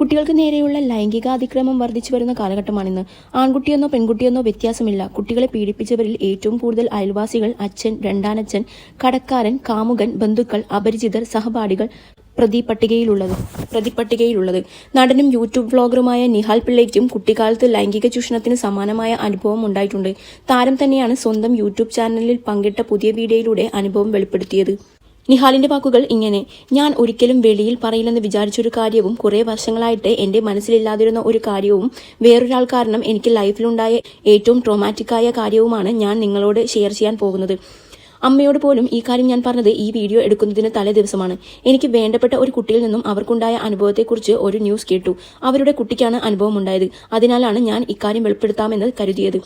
കുട്ടികൾക്ക് നേരെയുള്ള ലൈംഗികാതിക്രമം വർദ്ധിച്ചു വരുന്ന കാലഘട്ടമാണിന്ന്. ആൺകുട്ടിയെന്നോ പെൺകുട്ടിയെന്നോ വ്യത്യാസമില്ല. കുട്ടികളെ പീഡിപ്പിച്ചവരിൽ ഏറ്റവും കൂടുതൽ അയൽവാസികൾ, അച്ഛൻ, രണ്ടാനച്ഛൻ, കടക്കാരൻ, കാമുകൻ, ബന്ധുക്കൾ, അപരിചിതർ, സഹപാഠികൾ പ്രതിപട്ടികയിലുള്ളത്. നടനും യൂട്യൂബ് വ്ളോഗറുമായ നിഹാൽ പിള്ളയ്ക്കും കുട്ടിക്കാലത്ത് ലൈംഗിക ചൂഷണത്തിന് സമാനമായ അനുഭവം ഉണ്ടായിട്ടുണ്ട്. താരം തന്നെയാണ് സ്വന്തം യൂട്യൂബ് ചാനലിൽ പങ്കിട്ട പുതിയ വീഡിയോയിലൂടെ അനുഭവം വെളിപ്പെടുത്തിയത്. നിഹാലിന്റെ വാക്കുകൾ ഇങ്ങനെ: ഞാൻ ഒരിക്കലും വെളിയിൽ പറയില്ലെന്ന് വിചാരിച്ചൊരു കാര്യവും കുറെ വർഷങ്ങളായിട്ട് എന്റെ മനസ്സിലില്ലാതിരുന്ന ഒരു കാര്യവും വേറൊരാൾ കാരണം എനിക്ക് ലൈഫിലുണ്ടായ ഏറ്റവും ട്രോമാറ്റിക്കായ കാര്യവുമാണ് ഞാൻ നിങ്ങളോട് ഷെയർ ചെയ്യാൻ പോകുന്നത്. അമ്മയോട് പോലും ഈ കാര്യം ഞാൻ പറഞ്ഞത് ഈ വീഡിയോ എടുക്കുന്നതിന് തലേ ദിവസമാണ്. എനിക്ക് വേണ്ടപ്പെട്ട ഒരു കുട്ടിയിൽ നിന്നും അവർക്കുണ്ടായ അനുഭവത്തെക്കുറിച്ച് ഒരു ന്യൂസ് കേട്ടു. അവരുടെ കുട്ടിക്കാണ് അനുഭവം ഉണ്ടായത്. അതിനാലാണ് ഞാൻ ഇക്കാര്യം വെളിപ്പെടുത്താമെന്ന് കരുതിയത്.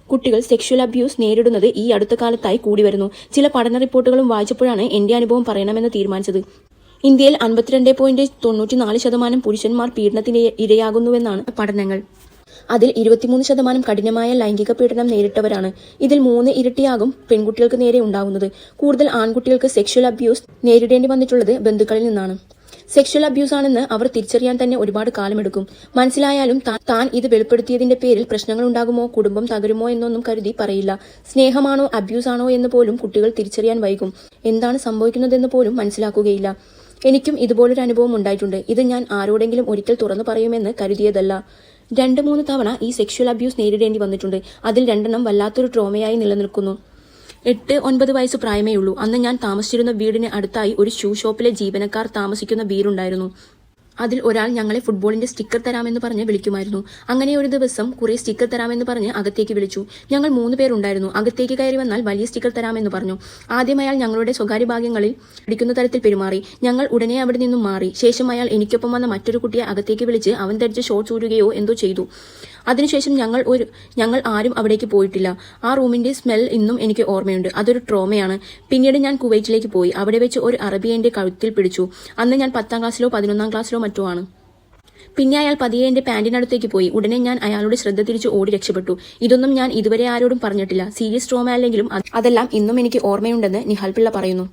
കുട്ടികൾ സെക്ഷൽ അബ്യൂസ് നേരിടുന്നത് ഈ അടുത്ത കാലത്തായി കൂടി വരുന്നു. ചില പഠന റിപ്പോർട്ടുകളും വായിച്ചപ്പോഴാണ് എന്റെ അനുഭവം പറയണമെന്ന് തീരുമാനിച്ചത്. ഇന്ത്യയിൽ 52.94% പുരുഷന്മാർ പീഡനത്തിന് ഇരയാകുന്നുവെന്നാണ് പഠനങ്ങൾ. അതിൽ 23% കഠിനമായ ലൈംഗിക പീഡനം നേരിട്ടവരാണ്. ഇതിൽ 3 ഇരട്ടിയാകും പെൺകുട്ടികൾക്ക് നേരെ ഉണ്ടാകുന്നത്. കൂടുതൽ ആൺകുട്ടികൾക്ക് സെക്ഷൽ അബ്യൂസ് നേരിടേണ്ടി വന്നിട്ടുള്ളത് ബന്ധുക്കളിൽ നിന്നാണ്. സെക്ഷൽ അബ്യൂസ് ആണെന്ന് അവർ തിരിച്ചറിയാൻ തന്നെ ഒരുപാട് കാലമെടുക്കും. മനസ്സിലായാലും താൻ ഇത് വെളിപ്പെടുത്തിയതിന്റെ പേരിൽ പ്രശ്നങ്ങൾ ഉണ്ടാകുമോ, കുടുംബം തകരുമോ എന്നൊന്നും കരുതി പറയില്ല. സ്നേഹമാണോ അബ്യൂസ് ആണോ എന്ന് പോലും കുട്ടികൾ തിരിച്ചറിയാൻ വൈകും. എന്താണ് സംഭവിക്കുന്നതെന്ന് പോലും മനസ്സിലാക്കുകയില്ല. എനിക്കും ഇതുപോലൊരു അനുഭവം ഉണ്ടായിട്ടുണ്ട്. ഇത് ഞാൻ ആരോടെങ്കിലും ഒരിക്കൽ തുറന്നു പറയുമെന്ന് കരുതിയതല്ല. 2-3 തവണ ഈ സെക്ഷൽ അബ്യൂസ് നേരിടേണ്ടി വന്നിട്ടുണ്ട്. അതിൽ 2 വല്ലാത്തൊരു ട്രോമയായി നിലനിൽക്കുന്നു. 8-9 വയസ്സ് പ്രായമേ ഉള്ളൂ. അന്ന് ഞാൻ താമസിച്ചിരുന്ന വീടിന് അടുത്തായി ഒരു ഷൂ ഷോപ്പിലെ ജീവനക്കാർ താമസിക്കുന്ന വീടുണ്ടായിരുന്നു. അതിൽ ഒരാൾ ഞങ്ങളെ ഫുട്ബോളിന്റെ സ്റ്റിക്കർ തരാമെന്ന് പറഞ്ഞ് വിളിക്കുമായിരുന്നു. അങ്ങനെ ഒരു ദിവസം കുറെ സ്റ്റിക്കർ തരാമെന്ന് പറഞ്ഞ് അകത്തേക്ക് വിളിച്ചു. ഞങ്ങൾ 3 പേരുണ്ടായിരുന്നു. അകത്തേക്ക് കയറി വന്നാൽ വലിയ സ്റ്റിക്കർ തരാമെന്ന് പറഞ്ഞു. ആദ്യം അയാൾ ഞങ്ങളുടെ സ്വകാര്യ ഭാഗ്യങ്ങളിൽ പിടിക്കുന്ന തരത്തിൽ പെരുമാറി. ഞങ്ങൾ ഉടനെ അവിടെ നിന്നും മാറി. ശേഷം അയാൾ എനിക്കൊപ്പം വന്ന മറ്റൊരു കുട്ടിയെ അകത്തേക്ക് വിളിച്ച് അവൻ ധരിച്ച ഷോർട്ട്സ് ഊരുകയോ എന്തോ ചെയ്തു. അതിനുശേഷം ഞങ്ങൾ ആരും അവിടേക്ക് പോയിട്ടില്ല. ആ റൂമിന്റെ സ്മെൽ ഇന്നും എനിക്ക് ഓർമ്മയുണ്ട്. അതൊരു ട്രോമയാണ്. പിന്നീട് ഞാൻ കുവൈറ്റിലേക്ക് പോയി. അവിടെ വെച്ച് ഒരു അറബി എന്റെ കഴുത്തിൽ പിടിച്ചു. അന്ന് ഞാൻ 10ാം ക്ലാസ്സിലോ 11ാം ക്ലാസ്സിലോ മറ്റോ ആണ്. പിന്നെ അയാൾ പതിയെ എന്റെ പാന്റിനടുത്തേക്ക് പോയി. ഉടനെ ഞാൻ അയാളുടെ ശ്രദ്ധ തിരിച്ചു ഓടി രക്ഷപ്പെട്ടു. ഇതൊന്നും ഞാൻ ഇതുവരെ ആരോടും പറഞ്ഞിട്ടില്ല. സീരിയസ് ട്രോമ അല്ലെങ്കിലും അതെല്ലാം ഇന്നും എനിക്ക് ഓർമ്മയുണ്ടെന്ന് നിഹാൽ പിള്ള പറയുന്നു.